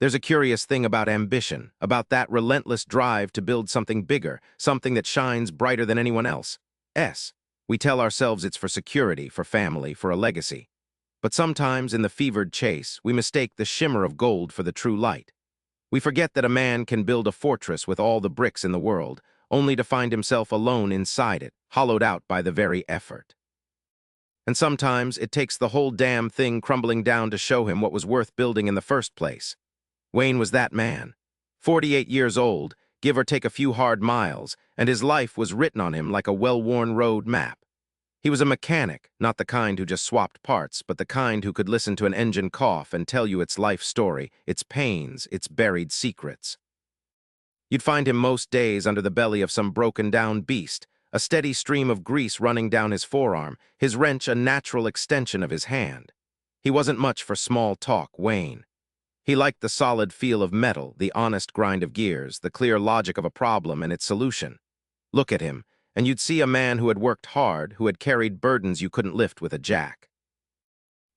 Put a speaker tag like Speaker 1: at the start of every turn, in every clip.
Speaker 1: There's a curious thing about ambition, about that relentless drive to build something bigger, something that shines brighter than anyone else. We tell ourselves it's for security, for family, for a legacy. But sometimes in the fevered chase, we mistake the shimmer of gold for the true light. We forget that a man can build a fortress with all the bricks in the world, only to find himself alone inside it, hollowed out by the very effort. And sometimes it takes the whole damn thing crumbling down to show him what was worth building in the first place. Wayne was that man. 48 years old, give or take a few hard miles, and his life was written on him like a well-worn road map. He was a mechanic, not the kind who just swapped parts, but the kind who could listen to an engine cough and tell you its life story, its pains, its buried secrets. You'd find him most days under the belly of some broken-down beast, a steady stream of grease running down his forearm, his wrench a natural extension of his hand. He wasn't much for small talk, Wayne. He liked the solid feel of metal, the honest grind of gears, the clear logic of a problem and its solution. Look at him, and you'd see a man who had worked hard, who had carried burdens you couldn't lift with a jack.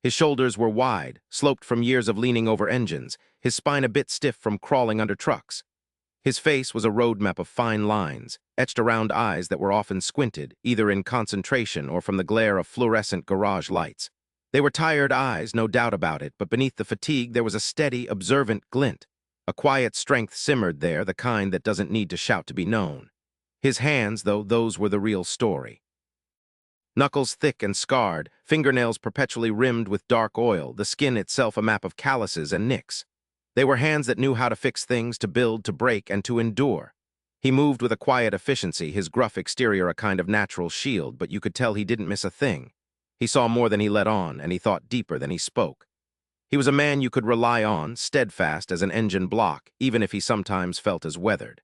Speaker 1: His shoulders were wide, sloped from years of leaning over engines, his spine a bit stiff from crawling under trucks. His face was a roadmap of fine lines, etched around eyes that were often squinted, either in concentration or from the glare of fluorescent garage lights. They were tired eyes, no doubt about it, but beneath the fatigue there was a steady, observant glint. A quiet strength simmered there, the kind that doesn't need to shout to be known. His hands, though, those were the real story. Knuckles thick and scarred, fingernails perpetually rimmed with dark oil, the skin itself a map of calluses and nicks. They were hands that knew how to fix things, to build, to break, and to endure. He moved with a quiet efficiency, his gruff exterior a kind of natural shield, but you could tell he didn't miss a thing. He saw more than he let on, and he thought deeper than he spoke. He was a man you could rely on, steadfast as an engine block, even if he sometimes felt as weathered.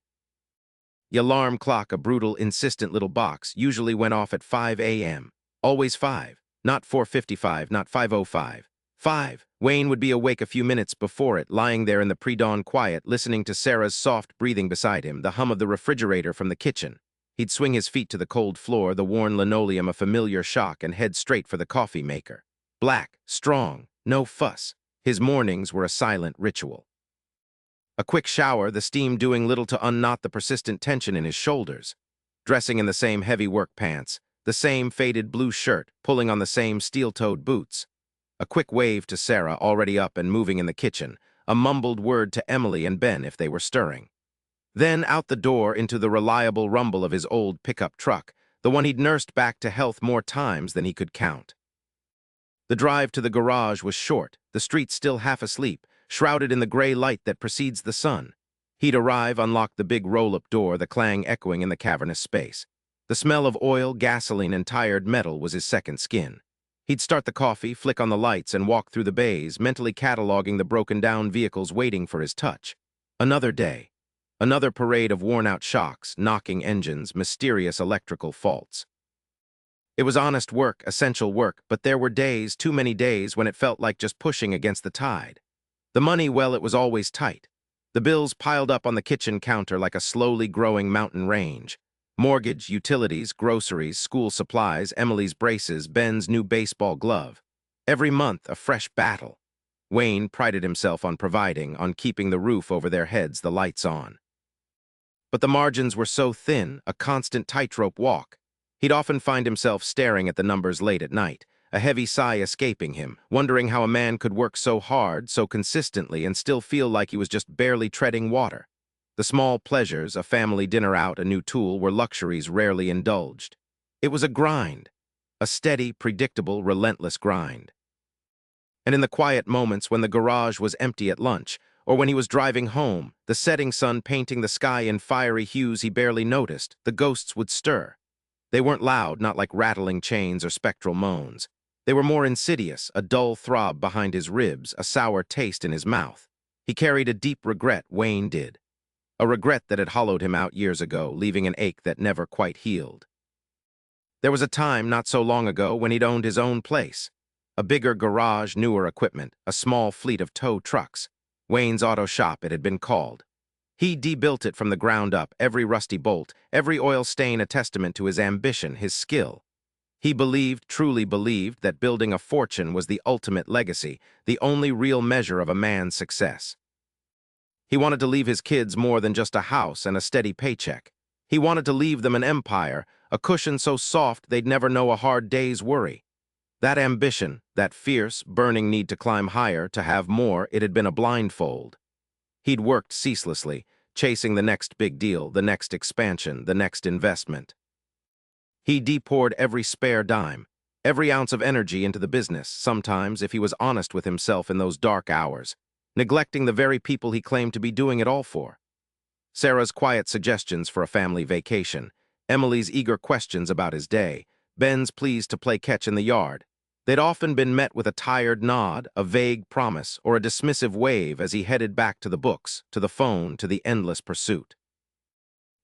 Speaker 1: The alarm clock, a brutal, insistent little box, usually went off at 5 a.m. Always 5, not 4:55, not 5:05. 5. Wayne would be awake a few minutes before it, lying there in the pre-dawn quiet, listening to Sarah's soft breathing beside him, the hum of the refrigerator from the kitchen. He'd swing his feet to the cold floor, the worn linoleum a familiar shock, and head straight for the coffee maker. Black, strong, no fuss. His mornings were a silent ritual. A quick shower, the steam doing little to unknot the persistent tension in his shoulders. Dressing in the same heavy work pants, the same faded blue shirt, pulling on the same steel-toed boots. A quick wave to Sarah, already up and moving in the kitchen, a mumbled word to Emily and Ben if they were stirring. Then out the door into the reliable rumble of his old pickup truck, the one he'd nursed back to health more times than he could count. The drive to the garage was short, the street still half asleep, shrouded in the gray light that precedes the sun. He'd arrive, unlock the big roll-up door, the clang echoing in the cavernous space. The smell of oil, gasoline, and tired metal was his second skin. He'd start the coffee, flick on the lights, and walk through the bays, mentally cataloging the broken-down vehicles waiting for his touch. Another day. Another parade of worn-out shocks, knocking engines, mysterious electrical faults. It was honest work, essential work, but there were days, too many days, when it felt like just pushing against the tide. The money, well, it was always tight. The bills piled up on the kitchen counter like a slowly growing mountain range. Mortgage, utilities, groceries, school supplies, Emily's braces, Ben's new baseball glove. Every month, a fresh battle. Wayne prided himself on providing, on keeping the roof over their heads, the lights on. But the margins were so thin, a constant tightrope walk. He'd often find himself staring at the numbers late at night, a heavy sigh escaping him, wondering how a man could work so hard, so consistently, and still feel like he was just barely treading water. The small pleasures, a family dinner out, a new tool, were luxuries rarely indulged. It was a grind, a steady, predictable, relentless grind. And in the quiet moments when the garage was empty at lunch, or when he was driving home, the setting sun painting the sky in fiery hues he barely noticed, the ghosts would stir. They weren't loud, not like rattling chains or spectral moans. They were more insidious, a dull throb behind his ribs, a sour taste in his mouth. He carried a deep regret, Wayne did. A regret that had hollowed him out years ago, leaving an ache that never quite healed. There was a time, not so long ago, when he'd owned his own place. A bigger garage, newer equipment, a small fleet of tow trucks. Wayne's Auto Shop, it had been called. He debuilt it from the ground up, every rusty bolt, every oil stain a testament to his ambition, his skill. He believed, truly believed, that building a fortune was the ultimate legacy, the only real measure of a man's success. He wanted to leave his kids more than just a house and a steady paycheck. He wanted to leave them an empire, a cushion so soft they'd never know a hard day's worry. That ambition, that fierce, burning need to climb higher, to have more, it had been a blindfold. He'd worked ceaselessly, chasing the next big deal, the next expansion, the next investment. He poured every spare dime, every ounce of energy into the business, sometimes, if he was honest with himself in those dark hours, neglecting the very people he claimed to be doing it all for. Sarah's quiet suggestions for a family vacation, Emily's eager questions about his day, Ben's pleas to play catch in the yard. They'd often been met with a tired nod, a vague promise, or a dismissive wave as he headed back to the books, to the phone, to the endless pursuit.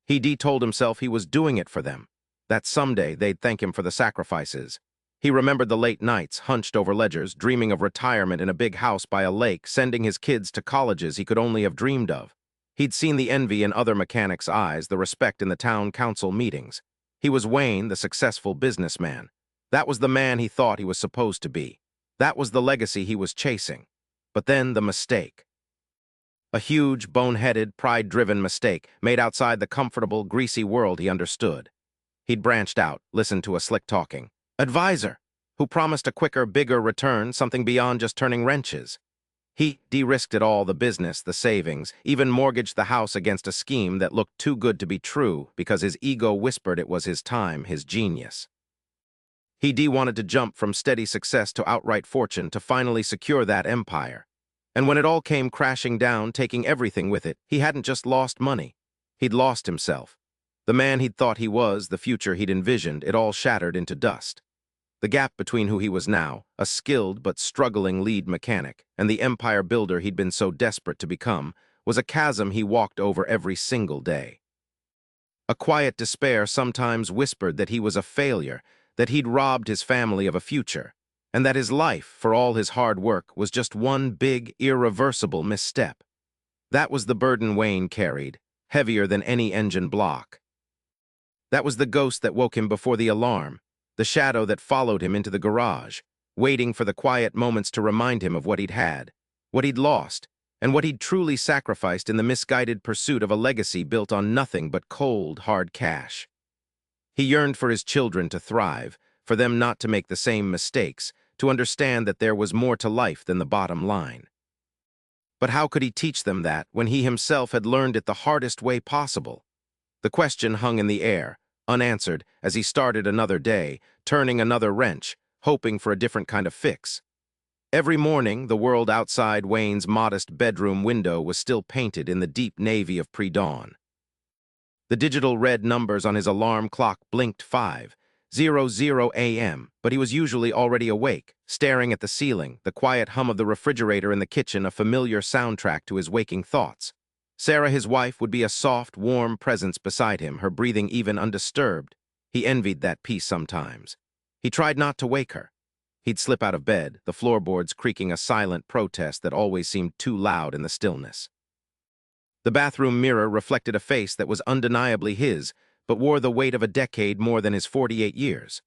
Speaker 1: He told himself he was doing it for them, that someday they'd thank him for the sacrifices. He remembered the late nights, hunched over ledgers, dreaming of retirement in a big house by a lake, sending his kids to colleges he could only have dreamed of. He'd seen the envy in other mechanics' eyes, the respect in the town council meetings. He was Wayne, the successful businessman. That was the man he thought he was supposed to be. That was the legacy he was chasing. But then the mistake. A huge, bone-headed, pride-driven mistake made outside the comfortable, greasy world he understood. He'd branched out, listened to a slick-talking advisor who promised a quicker, bigger return, something beyond just turning wrenches. He de-risked it all, the business, the savings, even mortgaged the house against a scheme that looked too good to be true because his ego whispered it was his time, his genius. He wanted to jump from steady success to outright fortune, to finally secure that empire. And when it all came crashing down, taking everything with it, he hadn't just lost money. He'd lost himself. The man he'd thought he was, the future he'd envisioned, it all shattered into dust. The gap between who he was now, a skilled but struggling lead mechanic, and the empire builder he'd been so desperate to become, was a chasm he walked over every single day. A quiet despair sometimes whispered that he was a failure, that he'd robbed his family of a future, and that his life, for all his hard work, was just one big, irreversible misstep. That was the burden Wayne carried, heavier than any engine block. That was the ghost that woke him before the alarm, the shadow that followed him into the garage, waiting for the quiet moments to remind him of what he'd had, what he'd lost, and what he'd truly sacrificed in the misguided pursuit of a legacy built on nothing but cold, hard cash. He yearned for his children to thrive, for them not to make the same mistakes, to understand that there was more to life than the bottom line. But how could he teach them that when he himself had learned it the hardest way possible? The question hung in the air, unanswered, as he started another day, turning another wrench, hoping for a different kind of fix. Every morning, the world outside Wayne's modest bedroom window was still painted in the deep navy of pre-dawn. The digital red numbers on his alarm clock blinked 5:00 a.m., but he was usually already awake, staring at the ceiling, the quiet hum of the refrigerator in the kitchen a familiar soundtrack to his waking thoughts. Sarah, his wife, would be a soft, warm presence beside him, her breathing even undisturbed. He envied that peace sometimes. He tried not to wake her. He'd slip out of bed, the floorboards creaking a silent protest that always seemed too loud in the stillness. The bathroom mirror reflected a face that was undeniably his, but wore the weight of a decade more than his 48 years.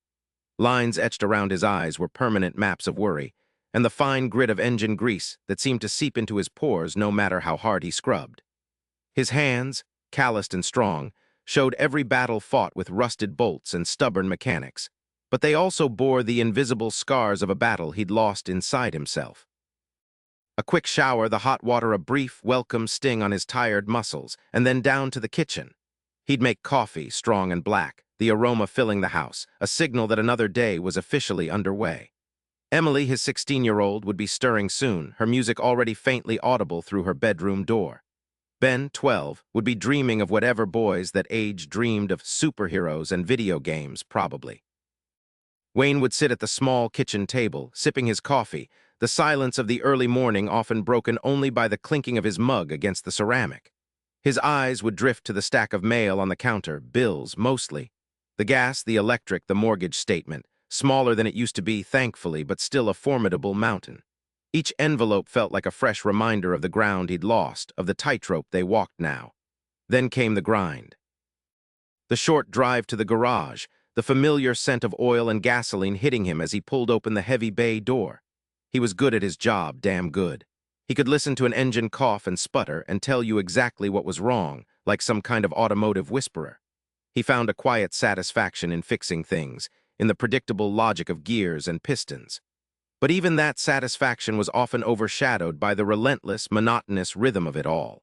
Speaker 1: Lines etched around his eyes were permanent maps of worry, and the fine grit of engine grease that seemed to seep into his pores no matter how hard he scrubbed. His hands, calloused and strong, showed every battle fought with rusted bolts and stubborn mechanics, but they also bore the invisible scars of a battle he'd lost inside himself. A quick shower, the hot water a brief, welcome sting on his tired muscles, and then down to the kitchen. He'd make coffee, strong and black, the aroma filling the house, a signal that another day was officially underway. Emily, his 16-year-old, would be stirring soon, her music already faintly audible through her bedroom door. Ben, 12, would be dreaming of whatever boys that age dreamed of, superheroes and video games, probably. Wayne would sit at the small kitchen table, sipping his coffee, the silence of the early morning often broken only by the clinking of his mug against the ceramic. His eyes would drift to the stack of mail on the counter, bills, mostly. The gas, the electric, the mortgage statement, smaller than it used to be, thankfully, but still a formidable mountain. Each envelope felt like a fresh reminder of the ground he'd lost, of the tightrope they walked now. Then came the grind. The short drive to the garage, the familiar scent of oil and gasoline hitting him as he pulled open the heavy bay door. He was good at his job, damn good. He could listen to an engine cough and sputter and tell you exactly what was wrong, like some kind of automotive whisperer. He found a quiet satisfaction in fixing things, in the predictable logic of gears and pistons. But even that satisfaction was often overshadowed by the relentless, monotonous rhythm of it all.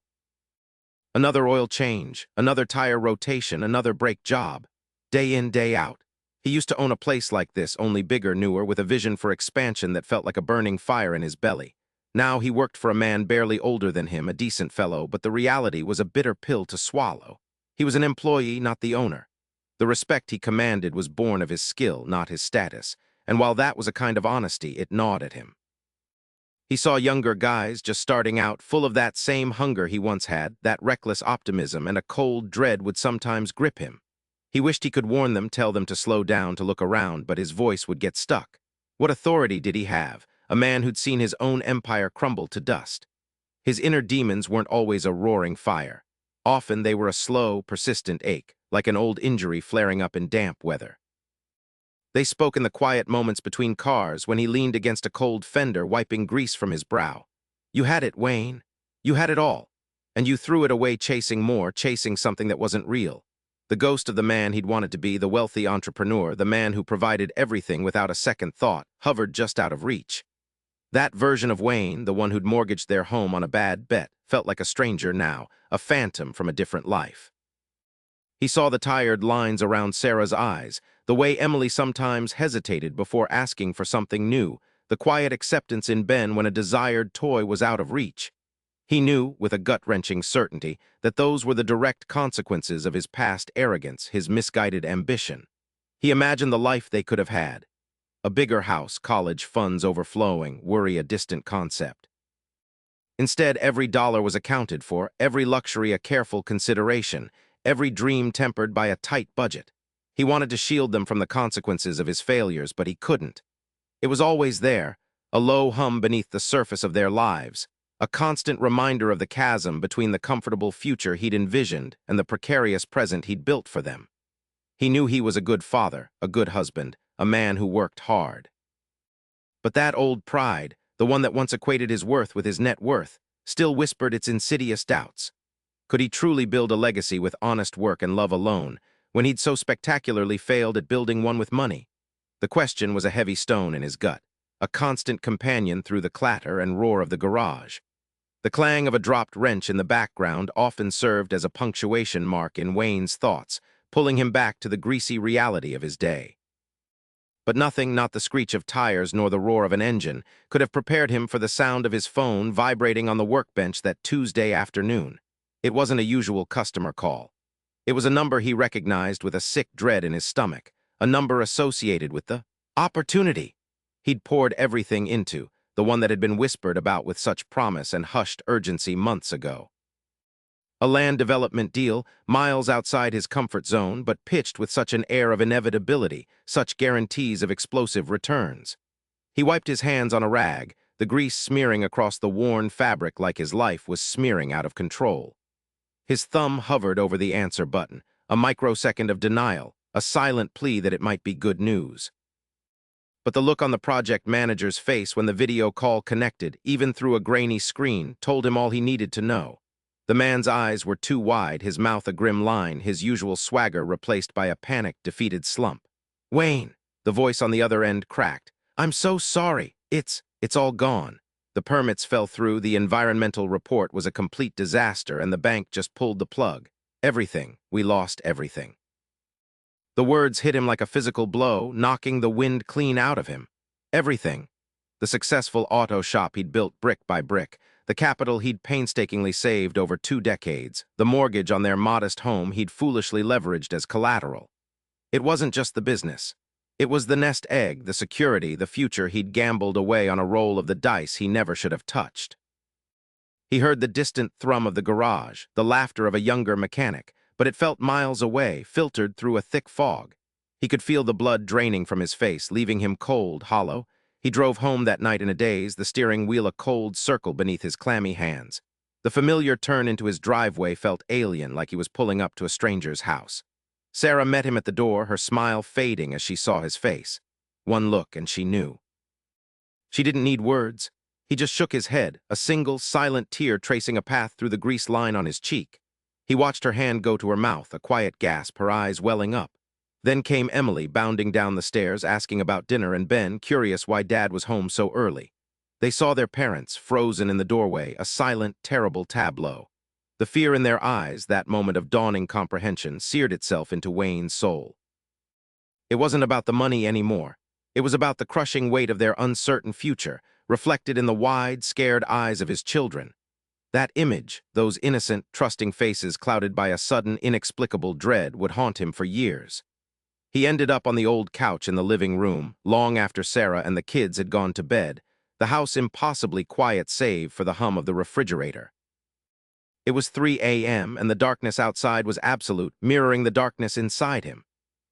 Speaker 1: Another oil change, another tire rotation, another brake job. Day in, day out. He used to own a place like this, only bigger, newer, with a vision for expansion that felt like a burning fire in his belly. Now he worked for a man barely older than him, a decent fellow, but the reality was a bitter pill to swallow. He was an employee, not the owner. The respect he commanded was born of his skill, not his status, and while that was a kind of honesty, it gnawed at him. He saw younger guys just starting out, full of that same hunger he once had, that reckless optimism, and a cold dread would sometimes grip him. He wished he could warn them, tell them to slow down, to look around, but his voice would get stuck. What authority did he have, a man who'd seen his own empire crumble to dust? His inner demons weren't always a roaring fire. Often they were a slow, persistent ache, like an old injury flaring up in damp weather. They spoke in the quiet moments between cars when he leaned against a cold fender, wiping grease from his brow. You had it, Wayne. You had it all. And you threw it away chasing more, chasing something that wasn't real. The ghost of the man he'd wanted to be, the wealthy entrepreneur, the man who provided everything without a second thought, hovered just out of reach. That version of Wayne, the one who'd mortgaged their home on a bad bet, felt like a stranger now, a phantom from a different life. He saw the tired lines around Sarah's eyes, the way Emily sometimes hesitated before asking for something new, the quiet acceptance in Ben when a desired toy was out of reach. He knew, with a gut-wrenching certainty, that those were the direct consequences of his past arrogance, his misguided ambition. He imagined the life they could have had. A bigger house, college funds overflowing, worry a distant concept. Instead, every dollar was accounted for, every luxury a careful consideration, every dream tempered by a tight budget. He wanted to shield them from the consequences of his failures, but he couldn't. It was always there, a low hum beneath the surface of their lives, a constant reminder of the chasm between the comfortable future he'd envisioned and the precarious present he'd built for them. He knew he was a good father, a good husband, a man who worked hard. But that old pride, the one that once equated his worth with his net worth, still whispered its insidious doubts. Could he truly build a legacy with honest work and love alone, when he'd so spectacularly failed at building one with money? The question was a heavy stone in his gut, a constant companion through the clatter and roar of the garage. The clang of a dropped wrench in the background often served as a punctuation mark in Wayne's thoughts, pulling him back to the greasy reality of his day. But nothing, not the screech of tires nor the roar of an engine, could have prepared him for the sound of his phone vibrating on the workbench that Tuesday afternoon. It wasn't a usual customer call. It was a number he recognized with a sick dread in his stomach, a number associated with the opportunity he'd poured everything into, the one that had been whispered about with such promise and hushed urgency months ago. A land development deal, miles outside his comfort zone, but pitched with such an air of inevitability, such guarantees of explosive returns. He wiped his hands on a rag, the grease smearing across the worn fabric like his life was smearing out of control. His thumb hovered over the answer button, a microsecond of denial, a silent plea that it might be good news. But the look on the project manager's face when the video call connected, even through a grainy screen, told him all he needed to know. The man's eyes were too wide, his mouth a grim line, his usual swagger replaced by a panicked, defeated slump. "Wayne," the voice on the other end cracked. "I'm so sorry. It's all gone. The permits fell through, the environmental report was a complete disaster, and the bank just pulled the plug. Everything. We lost everything." The words hit him like a physical blow, knocking the wind clean out of him. Everything. The successful auto shop he'd built brick by brick, the capital he'd painstakingly saved over 2 decades, the mortgage on their modest home he'd foolishly leveraged as collateral. It wasn't just the business. It was the nest egg, the security, the future he'd gambled away on a roll of the dice he never should have touched. He heard the distant thrum of the garage, the laughter of a younger mechanic, but it felt miles away, filtered through a thick fog. He could feel the blood draining from his face, leaving him cold, hollow. He drove home that night in a daze, the steering wheel a cold circle beneath his clammy hands. The familiar turn into his driveway felt alien, like he was pulling up to a stranger's house. Sarah met him at the door, her smile fading as she saw his face. One look and she knew. She didn't need words. He just shook his head, a single, silent tear tracing a path through the grease line on his cheek. He watched her hand go to her mouth, a quiet gasp, her eyes welling up. Then came Emily, bounding down the stairs, asking about dinner, and Ben, curious why Dad was home so early. They saw their parents, frozen in the doorway, a silent, terrible tableau. The fear in their eyes, that moment of dawning comprehension, seared itself into Wayne's soul. It wasn't about the money anymore. It was about the crushing weight of their uncertain future, reflected in the wide, scared eyes of his children. That image, those innocent, trusting faces clouded by a sudden, inexplicable dread, would haunt him for years. He ended up on the old couch in the living room, long after Sarah and the kids had gone to bed, the house impossibly quiet save for the hum of the refrigerator. It was 3 a.m., and the darkness outside was absolute, mirroring the darkness inside him.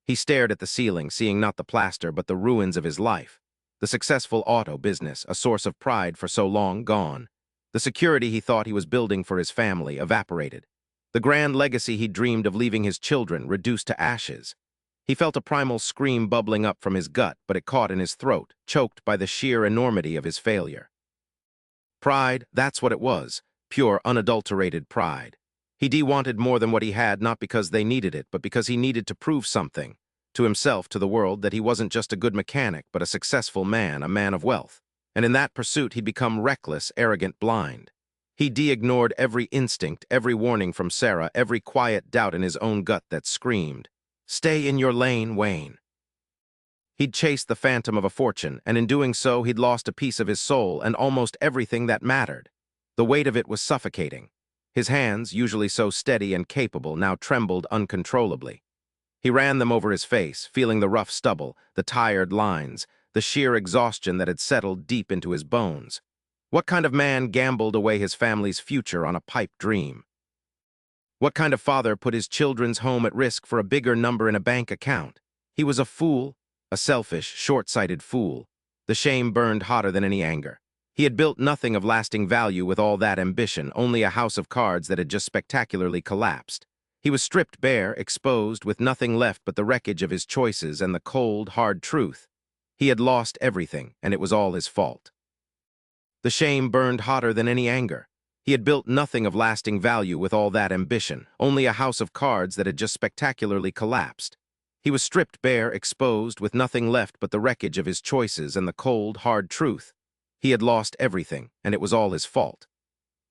Speaker 1: He stared at the ceiling, seeing not the plaster but the ruins of his life. The successful auto business, a source of pride for so long, gone. The security he thought he was building for his family, evaporated. The grand legacy he dreamed of leaving his children, reduced to ashes. He felt a primal scream bubbling up from his gut, but it caught in his throat, choked by the sheer enormity of his failure. Pride, that's what it was, pure, unadulterated pride. He wanted more than what he had, not because they needed it, but because he needed to prove something, to himself, to the world, that he wasn't just a good mechanic, but a successful man, a man of wealth. And in that pursuit, he'd become reckless, arrogant, blind. He ignored every instinct, every warning from Sarah, every quiet doubt in his own gut that screamed, "Stay in your lane, Wayne." He'd chased the phantom of a fortune, and in doing so, he'd lost a piece of his soul and almost everything that mattered. The weight of it was suffocating. His hands, usually so steady and capable, now trembled uncontrollably. He ran them over his face, feeling the rough stubble, the tired lines, the sheer exhaustion that had settled deep into his bones. What kind of man gambled away his family's future on a pipe dream? What kind of father put his children's home at risk for a bigger number in a bank account? He was a fool, a selfish, short-sighted fool. The shame burned hotter than any anger. He had built nothing of lasting value with all that ambition, only a house of cards that had just spectacularly collapsed. He was stripped bare, exposed, with nothing left but the wreckage of his choices and the cold, hard truth. He had lost everything, and it was all his fault. The shame burned hotter than any anger. He had built nothing of lasting value with all that ambition, only a house of cards that had just spectacularly collapsed. He was stripped bare, exposed, with nothing left but the wreckage of his choices and the cold, hard truth. He had lost everything, and it was all his fault.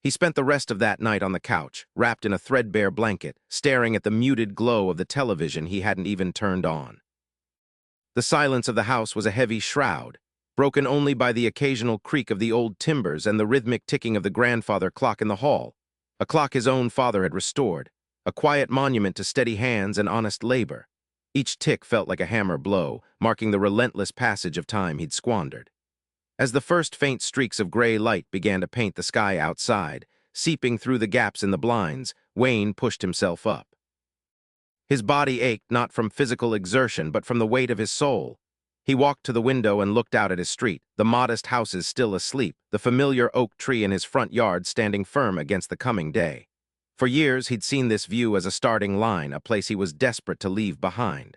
Speaker 1: He spent the rest of that night on the couch, wrapped in a threadbare blanket, staring at the muted glow of the television he hadn't even turned on. The silence of the house was a heavy shroud, broken only by the occasional creak of the old timbers and the rhythmic ticking of the grandfather clock in the hall, a clock his own father had restored, a quiet monument to steady hands and honest labor. Each tick felt like a hammer blow, marking the relentless passage of time he'd squandered. As the first faint streaks of gray light began to paint the sky outside, seeping through the gaps in the blinds, Wayne pushed himself up. His body ached not from physical exertion, but from the weight of his soul. He walked to the window and looked out at his street, the modest houses still asleep, the familiar oak tree in his front yard standing firm against the coming day. For years, he'd seen this view as a starting line, a place he was desperate to leave behind.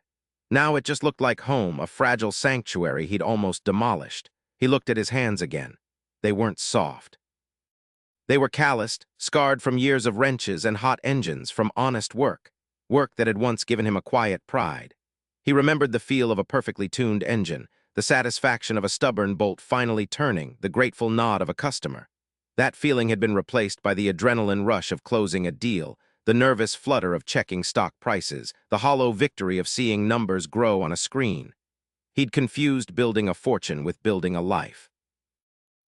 Speaker 1: Now it just looked like home, a fragile sanctuary he'd almost demolished. He looked at his hands again. They weren't soft. They were calloused, scarred from years of wrenches and hot engines, from honest work that had once given him a quiet pride. He remembered the feel of a perfectly tuned engine, the satisfaction of a stubborn bolt finally turning, the grateful nod of a customer. That feeling had been replaced by the adrenaline rush of closing a deal, the nervous flutter of checking stock prices, the hollow victory of seeing numbers grow on a screen. He'd confused building a fortune with building a life.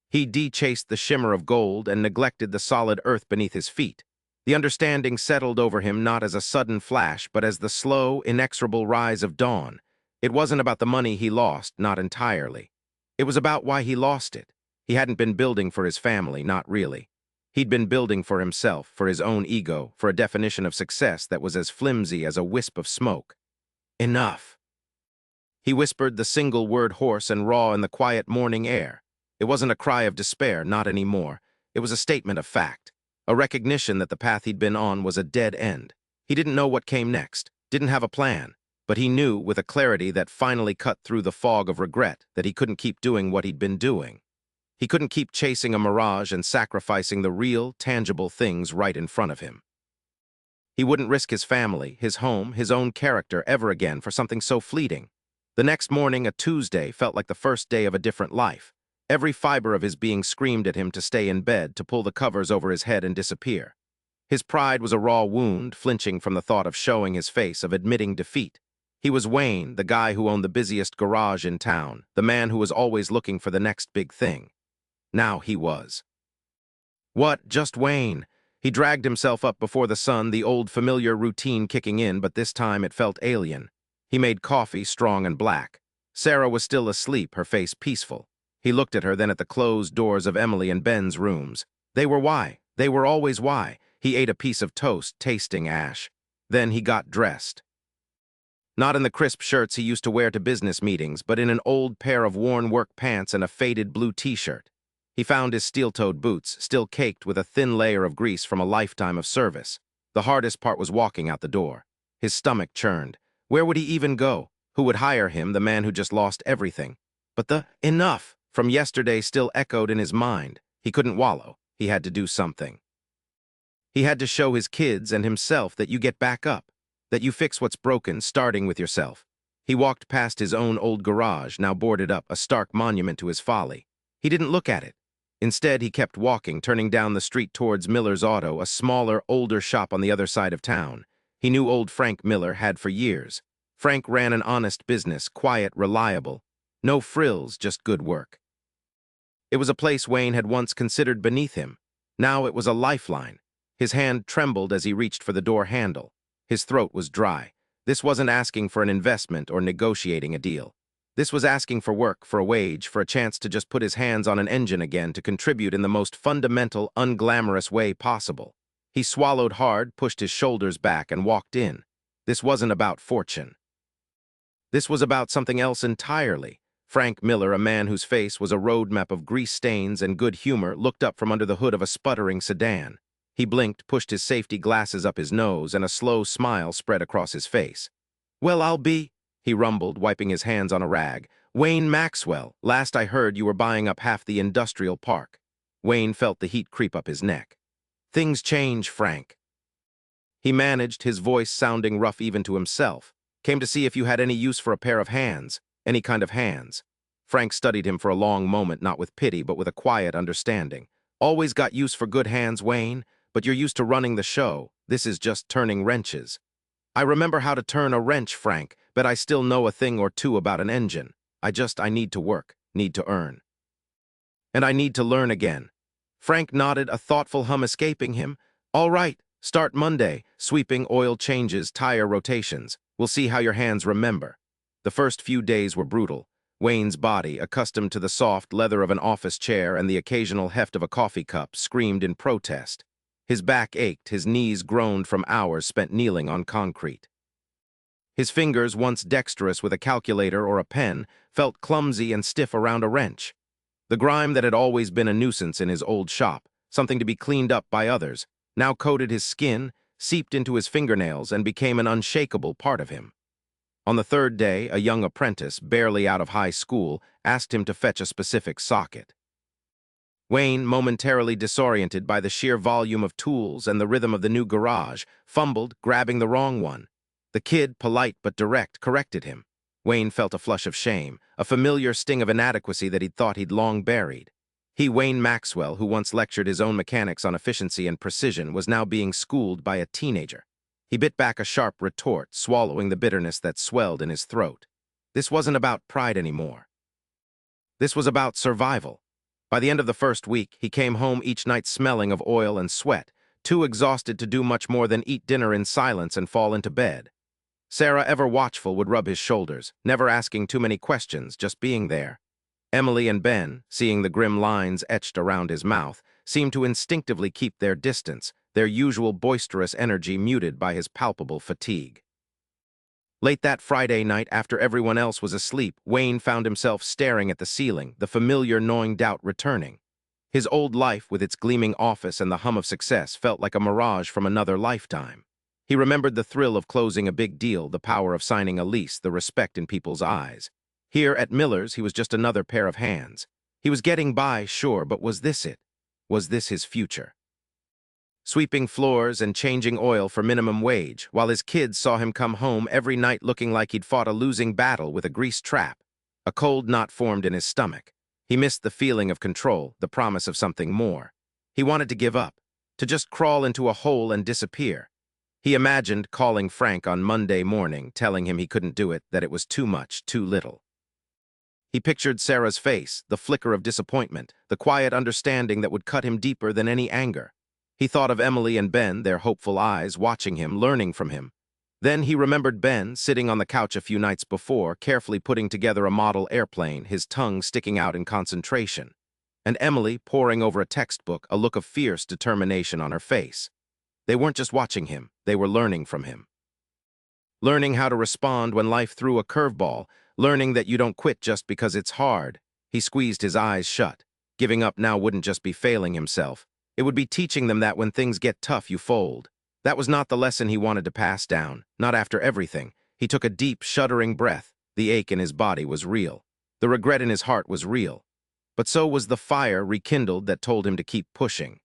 Speaker 1: He chased the shimmer of gold and neglected the solid earth beneath his feet. The understanding settled over him not as a sudden flash, but as the slow, inexorable rise of dawn. It wasn't about the money he lost, not entirely. It was about why he lost it. He hadn't been building for his family, not really. He'd been building for himself, for his own ego, for a definition of success that was as flimsy as a wisp of smoke. Enough. He whispered the single word hoarse and raw in the quiet morning air. It wasn't a cry of despair, not anymore. It was a statement of fact. A recognition that the path he'd been on was a dead end. He didn't know what came next, didn't have a plan, but he knew with a clarity that finally cut through the fog of regret that he couldn't keep doing what he'd been doing. He couldn't keep chasing a mirage and sacrificing the real, tangible things right in front of him. He wouldn't risk his family, his home, his own character ever again for something so fleeting. The next morning, a Tuesday, felt like the first day of a different life. Every fiber of his being screamed at him to stay in bed, to pull the covers over his head and disappear. His pride was a raw wound, flinching from the thought of showing his face, of admitting defeat. He was Wayne, the guy who owned the busiest garage in town, the man who was always looking for the next big thing. Now he was. What? Just Wayne? He dragged himself up before the sun, the old familiar routine kicking in, but this time it felt alien. He made coffee, strong and black. Sarah was still asleep, her face peaceful. He looked at her, then at the closed doors of Emily and Ben's rooms. They were why. They were always why. He ate a piece of toast, tasting ash. Then he got dressed. Not in the crisp shirts he used to wear to business meetings, but in an old pair of worn work pants and a faded blue t-shirt. He found his steel-toed boots, still caked with a thin layer of grease from a lifetime of service. The hardest part was walking out the door. His stomach churned. Where would he even go? Who would hire him, the man who just lost everything? But the enough from yesterday still echoed in his mind. He couldn't wallow. He had to do something. He had to show his kids and himself that you get back up, that you fix what's broken, starting with yourself. He walked past his own old garage, now boarded up, a stark monument to his folly. He didn't look at it. Instead, he kept walking, turning down the street towards Miller's Auto, a smaller, older shop on the other side of town. He knew old Frank Miller had for years. Frank ran an honest business, quiet, reliable. No frills, just good work. It was a place Wayne had once considered beneath him. Now it was a lifeline. His hand trembled as he reached for the door handle. His throat was dry. This wasn't asking for an investment or negotiating a deal. This was asking for work, for a wage, for a chance to just put his hands on an engine again, to contribute in the most fundamental, unglamorous way possible. He swallowed hard, pushed his shoulders back, and walked in. This wasn't about fortune. This was about something else entirely. Frank Miller, a man whose face was a roadmap of grease stains and good humor, looked up from under the hood of a sputtering sedan. He blinked, pushed his safety glasses up his nose, and a slow smile spread across his face. "Well, I'll be," he rumbled, wiping his hands on a rag. "Wayne Maxwell, last I heard you were buying up half the industrial park." Wayne felt the heat creep up his neck. "Things change, Frank." He managed, his voice sounding rough even to himself. "Came to see if you had any use for a pair of hands. Any kind of hands." Frank studied him for a long moment, not with pity, but with a quiet understanding. "Always got use for good hands, Wayne, but you're used to running the show. This is just turning wrenches." "I remember how to turn a wrench, Frank, but I still know a thing or two about an engine. I need to work, need to earn. And I need to learn again." Frank nodded, a thoughtful hum escaping him. "All right, start Monday, sweeping, oil changes, tire rotations. We'll see how your hands remember." The first few days were brutal. Wayne's body, accustomed to the soft leather of an office chair and the occasional heft of a coffee cup, screamed in protest. His back ached, his knees groaned from hours spent kneeling on concrete. His fingers, once dexterous with a calculator or a pen, felt clumsy and stiff around a wrench. The grime that had always been a nuisance in his old shop, something to be cleaned up by others, now coated his skin, seeped into his fingernails, and became an unshakable part of him. On the third day, a young apprentice, barely out of high school, asked him to fetch a specific socket. Wayne, momentarily disoriented by the sheer volume of tools and the rhythm of the new garage, fumbled, grabbing the wrong one. The kid, polite but direct, corrected him. Wayne felt a flush of shame, a familiar sting of inadequacy that he'd thought he'd long buried. He, Wayne Maxwell, who once lectured his own mechanics on efficiency and precision, was now being schooled by a teenager. He bit back a sharp retort, swallowing the bitterness that swelled in his throat. This wasn't about pride anymore. This was about survival. By the end of the first week, he came home each night smelling of oil and sweat, too exhausted to do much more than eat dinner in silence and fall into bed. Sarah, ever watchful, would rub his shoulders, never asking too many questions, just being there. Emily and Ben, seeing the grim lines etched around his mouth, seemed to instinctively keep their distance, their usual boisterous energy muted by his palpable fatigue. Late that Friday night, after everyone else was asleep, Wayne found himself staring at the ceiling, the familiar gnawing doubt returning. His old life, with its gleaming office and the hum of success, felt like a mirage from another lifetime. He remembered the thrill of closing a big deal, the power of signing a lease, the respect in people's eyes. Here at Miller's, he was just another pair of hands. He was getting by, sure, but was this it? Was this his future? Sweeping floors and changing oil for minimum wage, while his kids saw him come home every night looking like he'd fought a losing battle with a grease trap. A cold knot formed in his stomach. He missed the feeling of control, the promise of something more. He wanted to give up, to just crawl into a hole and disappear. He imagined calling Frank on Monday morning, telling him he couldn't do it, that it was too much, too little. He pictured Sarah's face, the flicker of disappointment, the quiet understanding that would cut him deeper than any anger. He thought of Emily and Ben, their hopeful eyes, watching him, learning from him. Then he remembered Ben, sitting on the couch a few nights before, carefully putting together a model airplane, his tongue sticking out in concentration. And Emily, poring over a textbook, a look of fierce determination on her face. They weren't just watching him, they were learning from him. Learning how to respond when life threw a curveball, learning that you don't quit just because it's hard. He squeezed his eyes shut. Giving up now wouldn't just be failing himself. It would be teaching them that when things get tough, you fold. That was not the lesson he wanted to pass down, not after everything. He took a deep, shuddering breath. The ache in his body was real. The regret in his heart was real. But so was the fire rekindled that told him to keep pushing.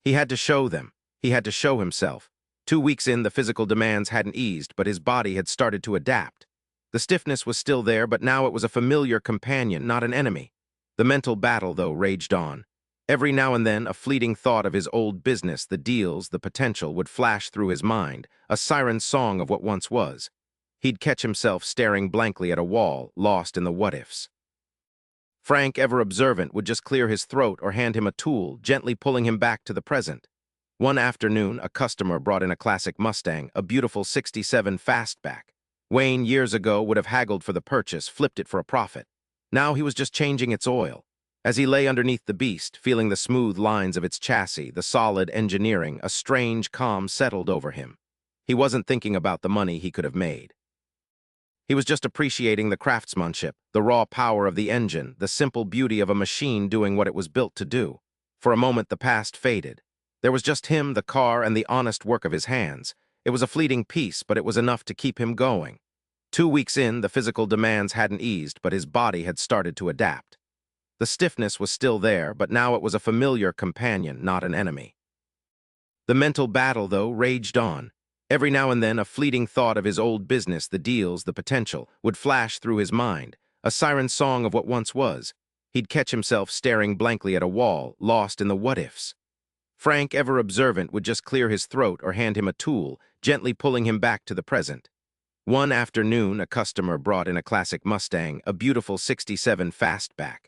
Speaker 1: He had to show them. He had to show himself. 2 weeks in, the physical demands hadn't eased, but his body had started to adapt. The stiffness was still there, but now it was a familiar companion, not an enemy. The mental battle, though, raged on. Every now and then, a fleeting thought of his old business, the deals, the potential, would flash through his mind, a siren song of what once was. He'd catch himself staring blankly at a wall, lost in the what-ifs. Frank, ever observant, would just clear his throat or hand him a tool, gently pulling him back to the present. One afternoon, a customer brought in a classic Mustang, a beautiful '67 Fastback. Wayne, years ago, would have haggled for the purchase, flipped it for a profit. Now he was just changing its oil. As he lay underneath the beast, feeling the smooth lines of its chassis, the solid engineering, a strange calm settled over him. He wasn't thinking about the money he could have made. He was just appreciating the craftsmanship, the raw power of the engine, the simple beauty of a machine doing what it was built to do. For a moment, the past faded. There was just him, the car, and the honest work of his hands. It was a fleeting piece, but it was enough to keep him going. 2 weeks in, the physical demands hadn't eased, but his body had started to adapt. The stiffness was still there, but now it was a familiar companion, not an enemy. The mental battle, though, raged on. Every now and then, a fleeting thought of his old business, the deals, the potential, would flash through his mind, a siren song of what once was. He'd catch himself staring blankly at a wall, lost in the what-ifs. Frank, ever observant, would just clear his throat or hand him a tool, gently pulling him back to the present. One afternoon, a customer brought in a classic Mustang, a beautiful '67 Fastback.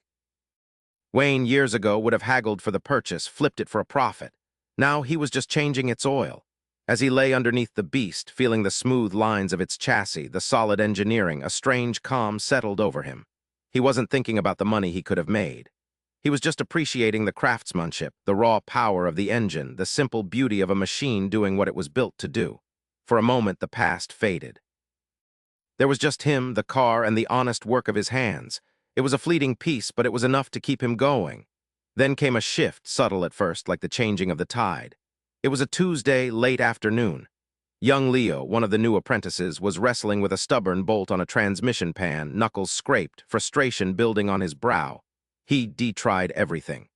Speaker 1: Wayne, years ago, would have haggled for the purchase, flipped it for a profit. Now he was just changing its oil. As he lay underneath the beast, feeling the smooth lines of its chassis, the solid engineering, a strange calm settled over him. He wasn't thinking about the money he could have made. He was just appreciating the craftsmanship, the raw power of the engine, the simple beauty of a machine doing what it was built to do. For a moment, the past faded. There was just him, the car, and the honest work of his hands. It was a fleeting piece, but it was enough to keep him going. Then came a shift, subtle at first, like the changing of the tide. It was a Tuesday, late afternoon. Young Leo, one of the new apprentices, was wrestling with a stubborn bolt on a transmission pan, knuckles scraped, frustration building on his brow. He detried everything.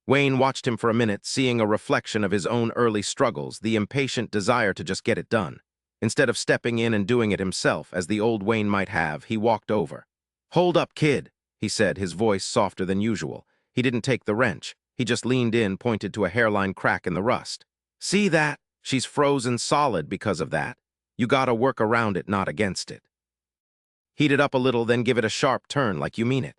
Speaker 1: Wayne watched him for a minute, seeing a reflection of his own early struggles, the impatient desire to just get it done. Instead of stepping in and doing it himself, as the old Wayne might have, he walked over. "Hold up, kid," he said, his voice softer than usual. He didn't take the wrench. He just leaned in, pointed to a hairline crack in the rust. "See that? She's frozen solid because of that. You gotta work around it, not against it. Heat it up a little, then give it a sharp turn like you mean it."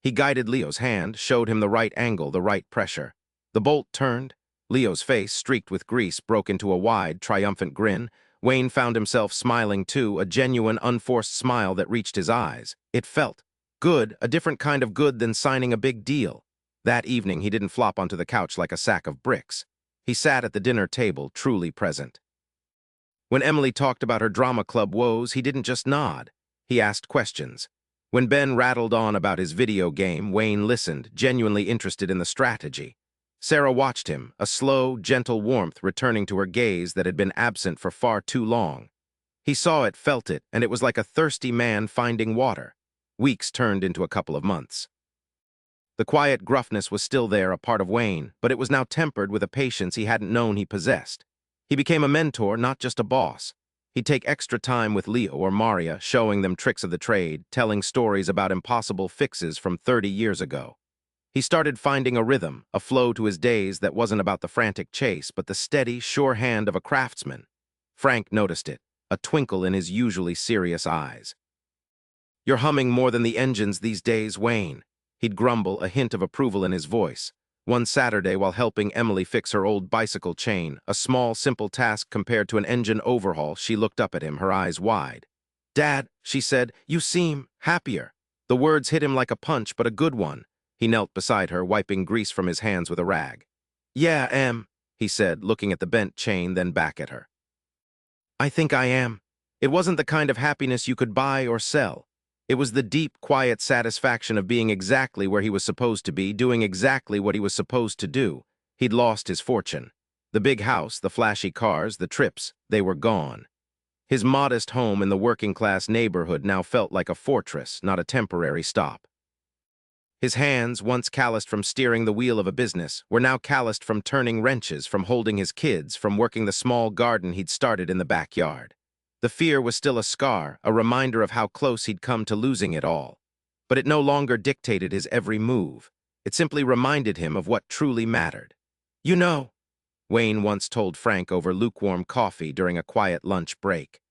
Speaker 1: He guided Leo's hand, showed him the right angle, the right pressure. The bolt turned. Leo's face, streaked with grease, broke into a wide, triumphant grin. Wayne found himself smiling too, a genuine, unforced smile that reached his eyes. It felt good, a different kind of good than signing a big deal. That evening, he didn't flop onto the couch like a sack of bricks. He sat at the dinner table, truly present. When Emily talked about her drama club woes, he didn't just nod. He asked questions. When Ben rattled on about his video game, Wayne listened, genuinely interested in the strategy. Sarah watched him, a slow, gentle warmth returning to her gaze that had been absent for far too long. He saw it, felt it, and it was like a thirsty man finding water. Weeks turned into a couple of months. The quiet gruffness was still there, a part of Wayne, but it was now tempered with a patience he hadn't known he possessed. He became a mentor, not just a boss. He'd take extra time with Leo or Maria, showing them tricks of the trade, telling stories about impossible fixes from 30 years ago. He started finding a rhythm, a flow to his days that wasn't about the frantic chase, but the steady, sure hand of a craftsman. Frank noticed it, a twinkle in his usually serious eyes. "You're humming more than the engines these days, Wayne." He'd grumble, a hint of approval in his voice. One Saturday, while helping Emily fix her old bicycle chain, a small, simple task compared to an engine overhaul, she looked up at him, her eyes wide. "Dad," she said, "you seem happier." The words hit him like a punch, but a good one. He knelt beside her, wiping grease from his hands with a rag. "Yeah, am," he said, looking at the bent chain, then back at her. "I think I am." It wasn't the kind of happiness you could buy or sell. It was the deep, quiet satisfaction of being exactly where he was supposed to be, doing exactly what he was supposed to do. He'd lost his fortune. The big house, the flashy cars, the trips, they were gone. His modest home in the working-class neighborhood now felt like a fortress, not a temporary stop. His hands, once calloused from steering the wheel of a business, were now calloused from turning wrenches, from holding his kids, from working the small garden he'd started in the backyard. The fear was still a scar, a reminder of how close he'd come to losing it all. But it no longer dictated his every move. It simply reminded him of what truly mattered. "You know," Wayne once told Frank over lukewarm coffee during a quiet lunch break,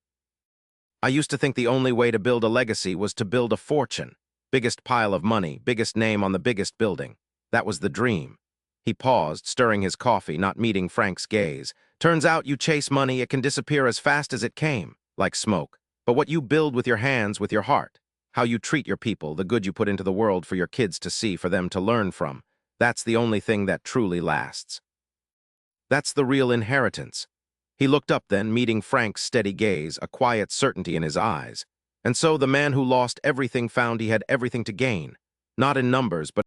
Speaker 1: "I used to think the only way to build a legacy was to build a fortune. Biggest pile of money, biggest name on the biggest building. That was the dream." He paused, stirring his coffee, not meeting Frank's gaze. "Turns out you chase money, it can disappear as fast as it came, like smoke. But what you build with your hands, with your heart, how you treat your people, the good you put into the world for your kids to see, for them to learn from, that's the only thing that truly lasts. That's the real inheritance." He looked up then, meeting Frank's steady gaze, a quiet certainty in his eyes. And so the man who lost everything found he had everything to gain, not in numbers, but